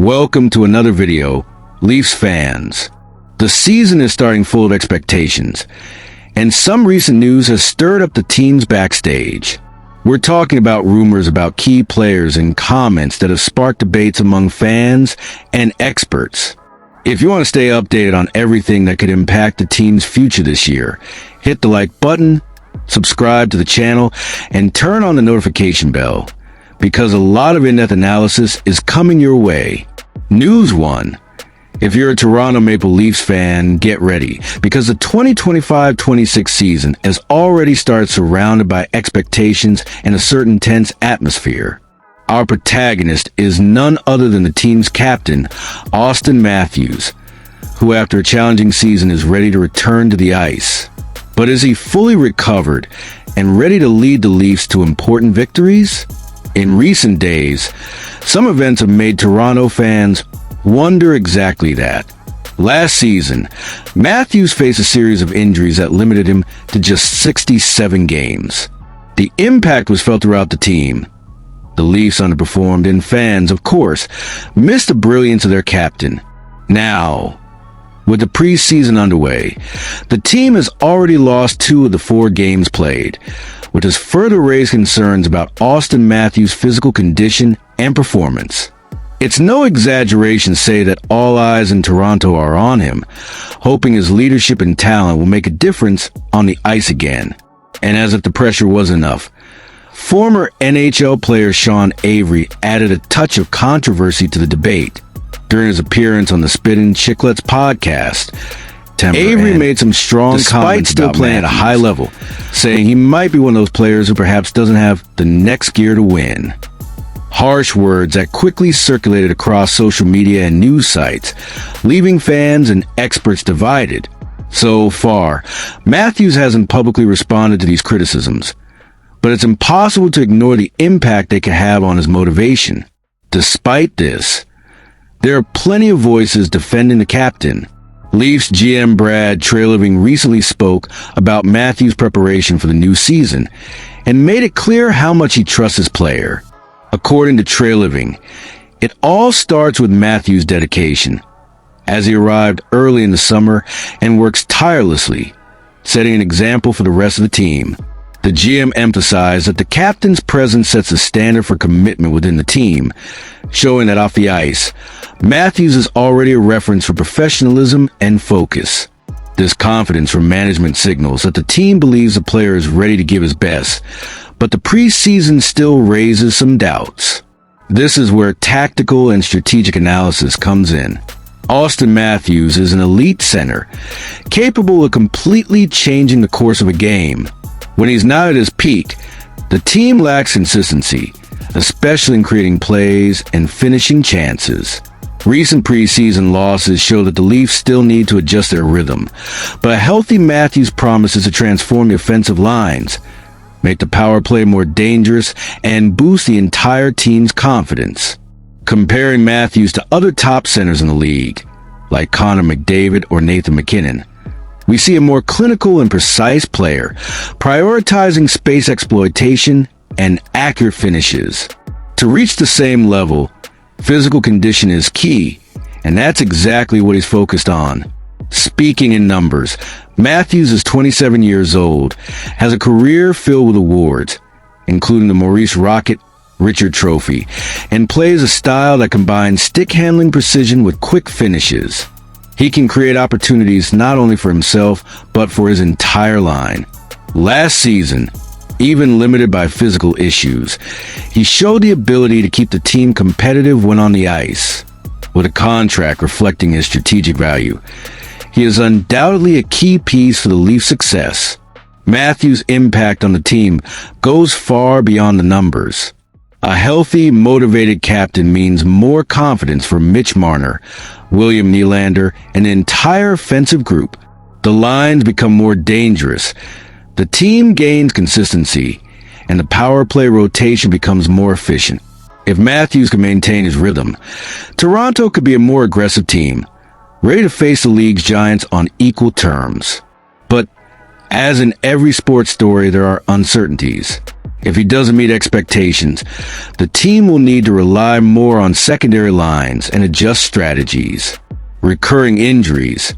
Welcome to another video, Leafs fans. The season is starting full of expectations, and some recent news has stirred up the teams backstage. We're talking about rumors about key players and comments that have sparked debates among fans and experts. If you want to stay updated on everything that could impact the team's future this year, hit the like button, subscribe to the channel, and turn on the notification bell, because a lot of in-depth analysis is coming your way. News 1. If you're a Toronto Maple Leafs fan, get ready, because the 2025-26 season has already started surrounded by expectations and a certain tense atmosphere. Our protagonist is none other than the team's captain, Austin Matthews, who after a challenging season is ready to return to the ice. But is he fully recovered and ready to lead the Leafs to important victories? In recent days, some events have made Toronto fans wonder exactly that. Last season, Matthews faced a series of injuries that limited him to just 67 games. The impact was felt throughout the team. The Leafs underperformed, and fans, of course, missed the brilliance of their captain. Now, with the preseason underway, the team has already lost 2 of the 4 games played, which has further raised concerns about Austin Matthews' physical condition and performance. It's no exaggeration to say that all eyes in Toronto are on him, hoping his leadership and talent will make a difference on the ice again. And as if the pressure wasn't enough, former NHL player Sean Avery added a touch of controversy to the debate. During his appearance on the Spittin' Chicklets podcast, Avery made some strong comments still playing at a high level, saying he might be one of those players who perhaps doesn't have the next gear to win. Harsh words that quickly circulated across social media and news sites, leaving fans and experts divided. So far, Matthews hasn't publicly responded to these criticisms, but it's impossible to ignore the impact they can have on his motivation. Despite this, there are plenty of voices defending the captain. Leafs GM Brad Treliving recently spoke about Matthews' preparation for the new season and made it clear how much he trusts his player. According to Treliving, it all starts with Matthews' dedication, as he arrived early in the summer and works tirelessly, setting an example for the rest of the team. The GM emphasized that the captain's presence sets a standard for commitment within the team, showing that off the ice, Matthews is already a reference for professionalism and focus. This confidence from management signals that the team believes the player is ready to give his best, but the preseason still raises some doubts. This is where tactical and strategic analysis comes in. Austin Matthews is an elite center, capable of completely changing the course of a game. When he's not at his peak, the team lacks consistency, especially in creating plays and finishing chances. Recent preseason losses show that the Leafs still need to adjust their rhythm, but a healthy Matthews promises to transform the offensive lines, make the power play more dangerous, and boost the entire team's confidence. Comparing Matthews to other top centers in the league, like Connor McDavid or Nathan MacKinnon, we see a more clinical and precise player, prioritizing space exploitation and accurate finishes. To reach the same level, physical condition is key, and that's exactly what he's focused on. Speaking in numbers, Matthews is 27 years old, has a career filled with awards, including the Maurice Rocket Richard Trophy, and plays a style that combines stick-handling precision with quick finishes. He can create opportunities not only for himself, but for his entire line. Last season, even limited by physical issues, he showed the ability to keep the team competitive when on the ice. With a contract reflecting his strategic value, he is undoubtedly a key piece for the Leafs' success. Matthews' impact on the team goes far beyond the numbers. A healthy, motivated captain means more confidence for Mitch Marner, William Nylander, and the entire offensive group. The lines become more dangerous, the team gains consistency, and the power play rotation becomes more efficient. If Matthews can maintain his rhythm, Toronto could be a more aggressive team, ready to face the league's giants on equal terms. But as in every sports story, there are uncertainties. If he doesn't meet expectations, the team will need to rely more on secondary lines and adjust strategies. Recurring injuries,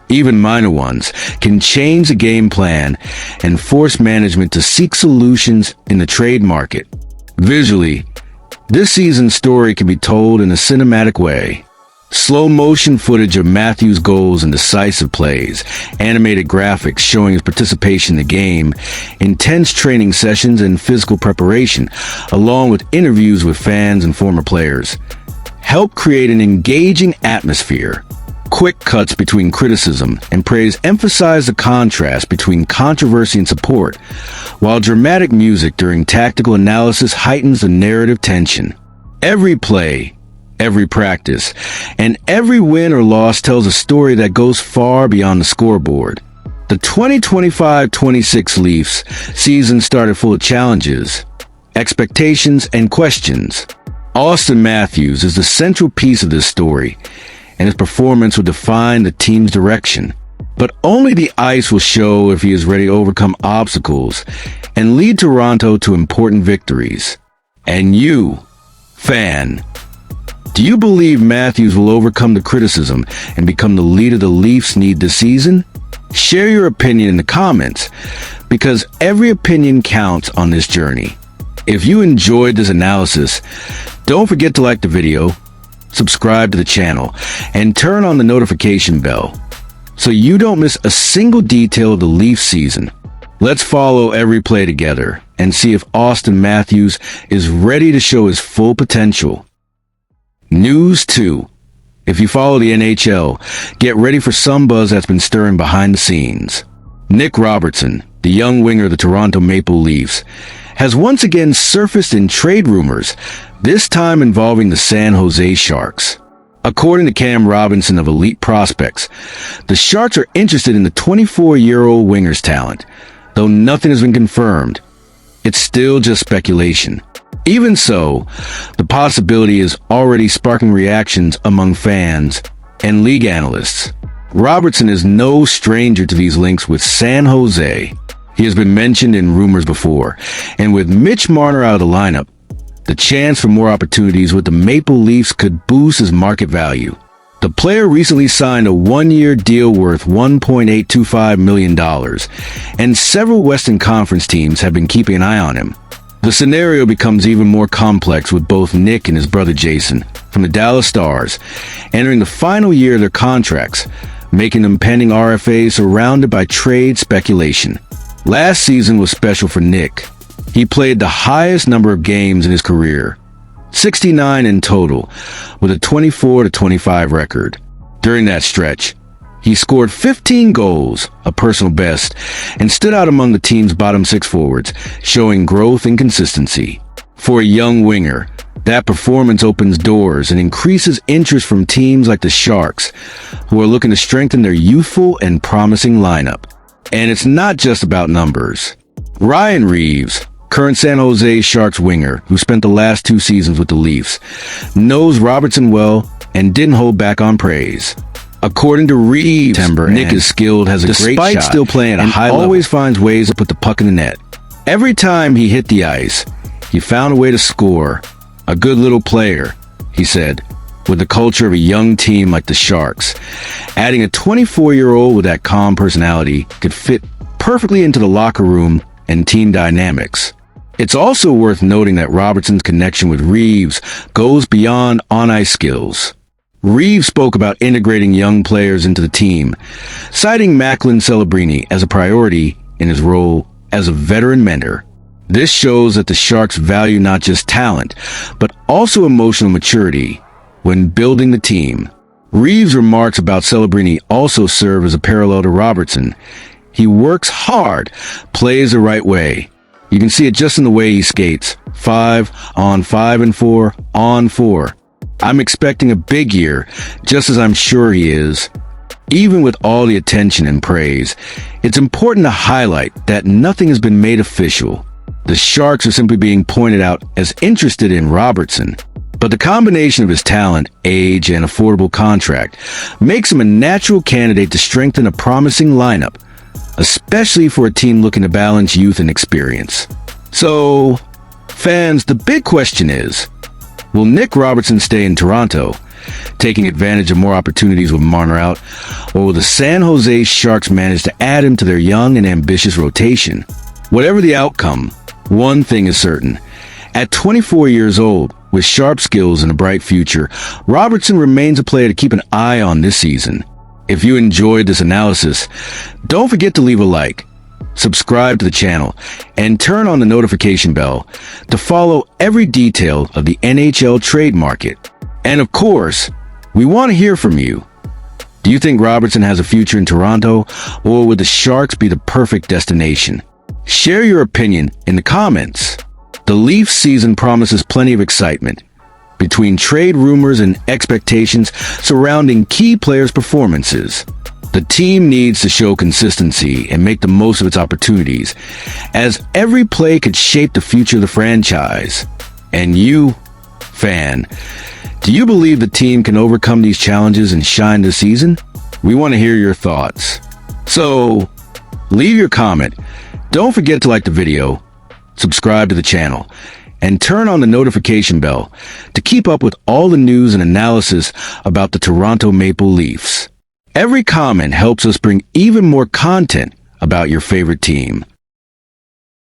even minor ones, can change the game plan and force management to seek solutions in the trade market. Visually, this season's story can be told in a cinematic way. Slow motion footage of Matthews' goals and decisive plays, animated graphics showing his participation in the game, intense training sessions and physical preparation, along with interviews with fans and former players, help create an engaging atmosphere. Quick cuts between criticism and praise emphasize the contrast between controversy and support, while dramatic music during tactical analysis heightens the narrative tension. Every play, every practice, and every win or loss tells a story that goes far beyond the scoreboard. The 2025-26 Leafs season started full of challenges, expectations, and questions. Austin Matthews is the central piece of this story, and his performance will define the team's direction. But only the ice will show if he is ready to overcome obstacles and lead Toronto to important victories. And you, fan, do you believe Matthews will overcome the criticism and become the leader the Leafs need this season? Share your opinion in the comments, because every opinion counts on this journey. If you enjoyed this analysis, don't forget to like the video, subscribe to the channel, and turn on the notification bell so you don't miss a single detail of the Leafs season. Let's follow every play together and see if Austin Matthews is ready to show his full potential. News 2. If you follow the NHL, get ready for some buzz that's been stirring behind the scenes. Nick Robertson, the young winger of the Toronto Maple Leafs, has once again surfaced in trade rumors, this time involving the San Jose Sharks. According to Cam Robinson of Elite Prospects, the Sharks are interested in the 24-year-old winger's talent, though nothing has been confirmed. It's still just speculation. Even so, the possibility is already sparking reactions among fans and league analysts. Robertson is no stranger to these links with San Jose. He has been mentioned in rumors before, and with Mitch Marner out of the lineup, the chance for more opportunities with the Maple Leafs could boost his market value. The player recently signed a one-year deal worth $1.825 million, and several Western Conference teams have been keeping an eye on him. The scenario becomes even more complex with both Nick and his brother Jason, from the Dallas Stars, entering the final year of their contracts, making them pending RFAs surrounded by trade speculation. Last season was special for Nick. He played the highest number of games in his career, 69 in total, with a 24-25 record. During that stretch, he scored 15 goals, a personal best, and stood out among the team's bottom six forwards, showing growth and consistency. For a young winger, that performance opens doors and increases interest from teams like the Sharks, who are looking to strengthen their youthful and promising lineup. And it's not just about numbers. Ryan Reeves, current San Jose Sharks winger, who spent the last 2 seasons with the Leafs, knows Robertson well and didn't hold back on praise. According to Reeves, Nick is skilled, has a great shot, despite still playing at a high level, always finds ways to put the puck in the net. Every time he hit the ice, he found a way to score. A good little player, he said, with the culture of a young team like the Sharks. Adding a 24-year-old with that calm personality could fit perfectly into the locker room and team dynamics. It's also worth noting that Robertson's connection with Reeves goes beyond on-ice skills. Reeves spoke about integrating young players into the team, citing Macklin Celebrini as a priority in his role as a veteran mentor. This shows that the Sharks value not just talent, but also emotional maturity when building the team. Reeves' remarks about Celebrini also serve as a parallel to Robertson. He works hard, plays the right way. You can see it just in the way he skates. 5 on 5 and 4 on 4. I'm expecting a big year, just as I'm sure he is. Even with all the attention and praise, it's important to highlight that nothing has been made official. The Sharks are simply being pointed out as interested in Robertson. But the combination of his talent, age, and affordable contract makes him a natural candidate to strengthen a promising lineup, especially for a team looking to balance youth and experience. So, fans, the big question is, will Nick Robertson stay in Toronto, taking advantage of more opportunities with Marner out, or will the San Jose Sharks manage to add him to their young and ambitious rotation? Whatever the outcome, one thing is certain. At 24 years old, with sharp skills and a bright future, Robertson remains a player to keep an eye on this season. If you enjoyed this analysis, don't forget to leave a like, subscribe to the channel, and turn on the notification bell to follow every detail of the NHL trade market. And of course, we want to hear from you. Do you think Robertson has a future in Toronto, or would the Sharks be the perfect destination? Share your opinion in the comments. The Leafs season promises plenty of excitement. Between trade rumors and expectations surrounding key players' performances, the team needs to show consistency and make the most of its opportunities, as every play could shape the future of the franchise. And you, fan, do you believe the team can overcome these challenges and shine this season? We want to hear your thoughts. So, leave your comment. Don't forget to like the video, subscribe to the channel, and turn on the notification bell to keep up with all the news and analysis about the Toronto Maple Leafs. Every comment helps us bring even more content about your favorite team.